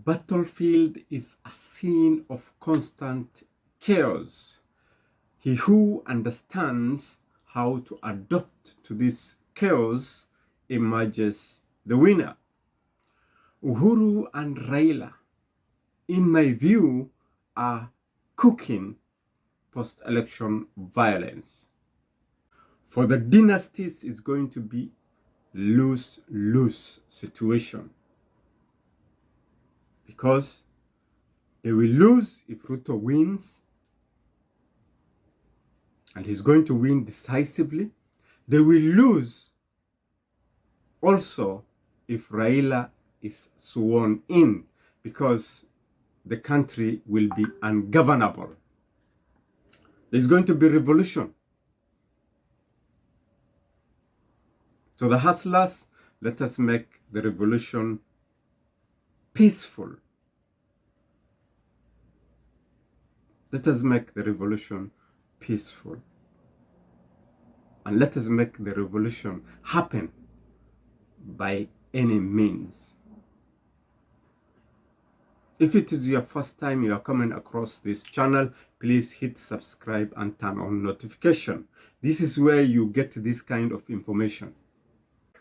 battlefield is a scene of constant chaos. He who understands how to adapt to this chaos emerges the winner. Uhuru and Raila, in my view, are cooking post-election violence. For the dynasties, it's going to be lose-lose situation, because they will lose if Ruto wins, and he's going to win decisively. They will lose also if Raila is sworn in, because the country will be ungovernable. There's going to be revolution. So the hustlers, let us make the revolution peaceful. Let us make the revolution peaceful. And let us make the revolution happen by any means. If it is your first time you are coming across this channel, please hit subscribe and turn on notification. This is where you get this kind of information.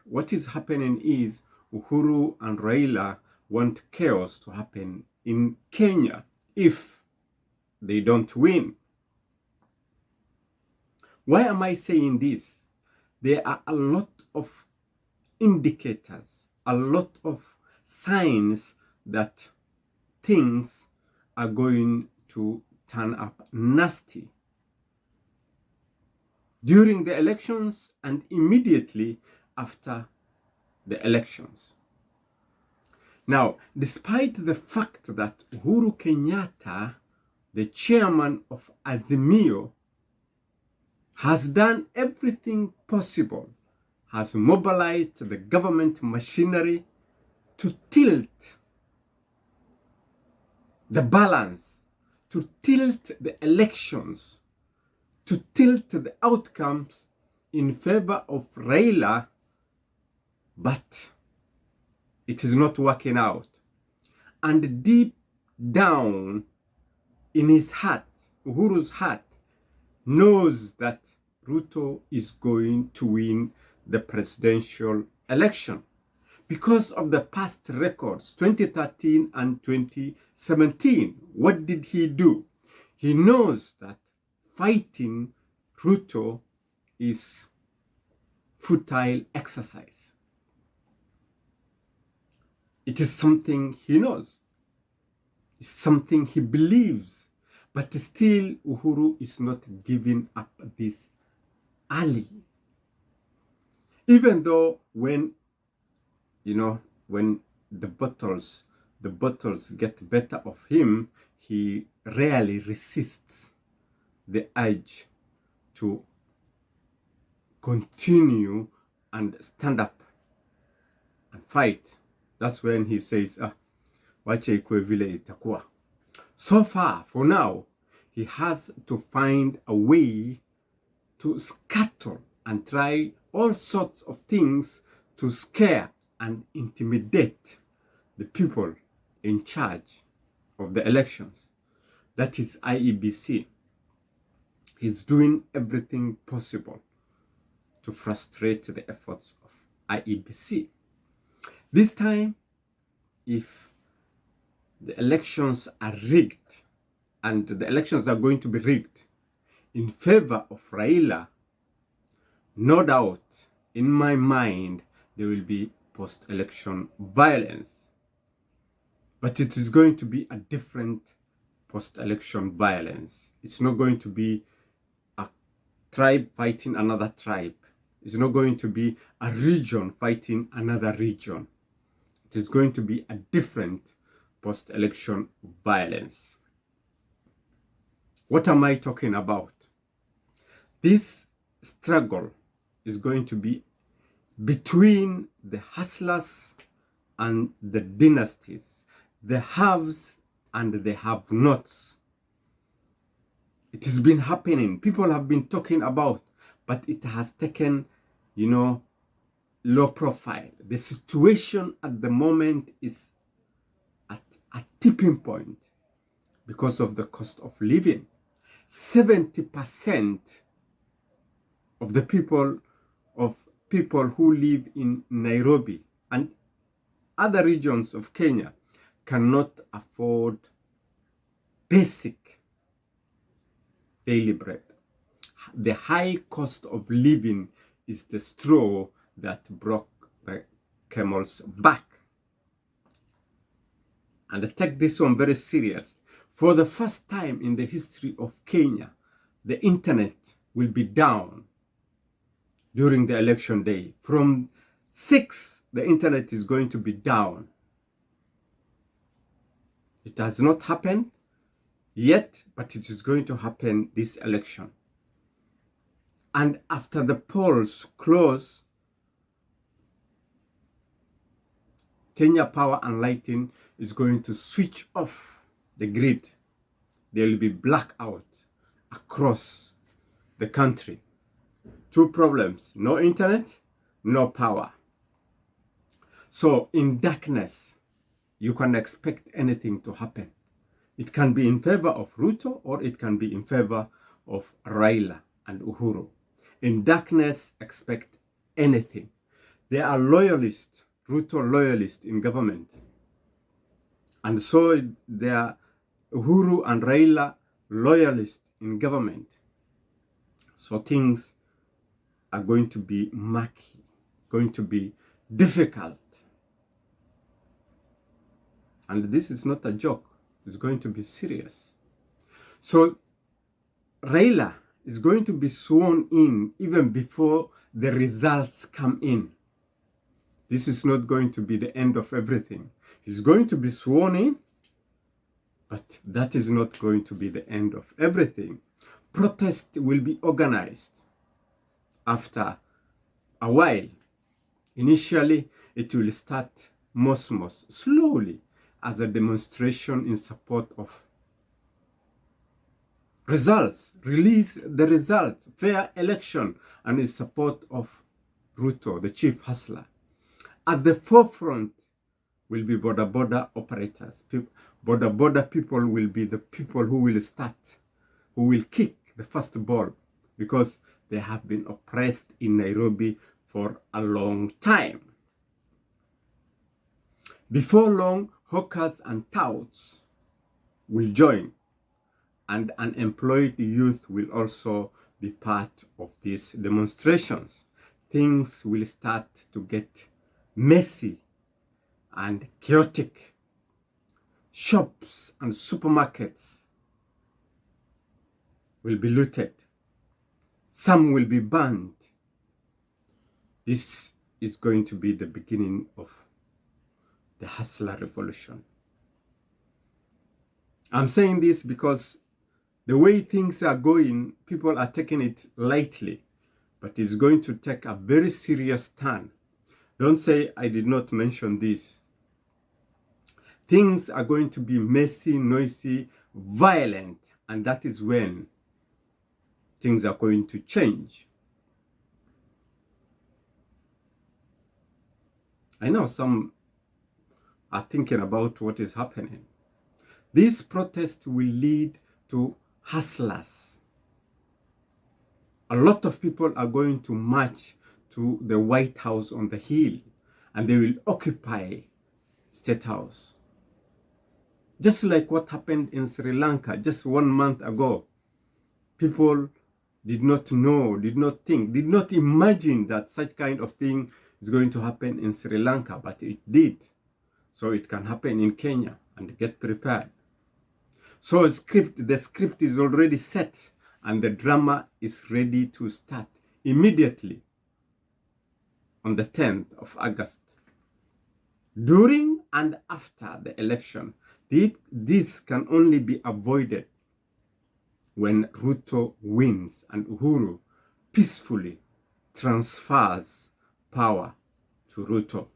What is happening is Uhuru and Raila want chaos to happen in Kenya if they don't win. Why am I saying this? There are a lot of indicators, a lot of signs that things are going to turn up nasty during the elections and immediately after the elections. Now, despite the fact that Uhuru Kenyatta, the chairman of Azimio, has done everything possible, has mobilized the government machinery to tilt the balance, to tilt the elections, to tilt the outcomes in favor of Raila, but it is not working out. And deep down in his heart, Uhuru's heart, knows that Ruto is going to win the presidential election because of the past records, 2013 and 2017. What did he do? He knows that fighting Ruto is futile exercise. It is something he knows. It's something he believes. But still, Uhuru is not giving up this early. Even though when the bottles get better of him, he rarely resists the urge to continue and stand up and fight. That's when he says, wacha ikuwe vile itakuwa. So far, for now, he has to find a way to scuttle and try all sorts of things to scare and intimidate the people in charge of the elections. That is Iebc. He's doing everything possible to frustrate the efforts of Iebc. This time, if the elections are rigged, and the elections are going to be rigged in favor of Raila, no doubt, in my mind, there will be post-election violence. But it is going to be a different post-election violence. It's not going to be a tribe fighting another tribe. It's not going to be a region fighting another region. It is going to be a different post-election violence. What am I talking about? This struggle is going to be between the hustlers and the dynasties, the haves and the have-nots. It has been happening. People have been talking about, but it has taken, low profile. The situation at the moment is at tipping point because of the cost of living. 70% of the people who live in Nairobi and other regions of Kenya cannot afford basic daily bread. The high cost of living is the straw that broke the camel's back. And take this one very serious. For the first time in the history of Kenya, the internet will be down during the election day. From 6, the internet is going to be down. It has not happened yet, but it is going to happen this election. And after the polls close, Kenya Power and Lighting is going to switch off the grid. There will be blackout across the country. 2 problems: no internet, no power. So in darkness, you can expect anything to happen. It can be in favor of Ruto or it can be in favor of Raila and Uhuru. In darkness, expect anything. There are loyalists, Ruto loyalists in government. And so there are Uhuru and Raila loyalists in government. So things are going to be murky, going to be difficult. And this is not a joke. It's going to be serious. So Raila is going to be sworn in even before the results come in. This is not going to be the end of everything. He's going to be sworn in, but that is not going to be the end of everything. Protest will be organized after a while. Initially, it will start most slowly as a demonstration in support of results, release the results, fair election, and in support of Ruto, the chief hustler. At the forefront will be border operators. Border people will be the people who will start, who will kick the first ball, because they have been oppressed in Nairobi for a long time. Before long, hawkers and touts will join, and unemployed youth will also be part of these demonstrations. Things will start to get messy and chaotic. Shops and supermarkets will be looted. Some will be burned. This is going to be the beginning of the hustler revolution. I'm saying this because the way things are going, people are taking it lightly, but it's going to take a very serious turn. Don't say I did not mention this. Things are going to be messy, noisy, violent, and that is when things are going to change. I know some are thinking about what is happening. This protest will lead to hustlers. A lot of people are going to march to the White House on the Hill, and they will occupy State House. Just like what happened in Sri Lanka just 1 month ago. People did not know, did not think, did not imagine that such kind of thing is going to happen in Sri Lanka, but it did. So it can happen in Kenya, and get prepared. So the script is already set, and the drama is ready to start immediately on the 10th of August. During and after the election, this can only be avoided when Ruto wins and Uhuru peacefully transfers power to Ruto.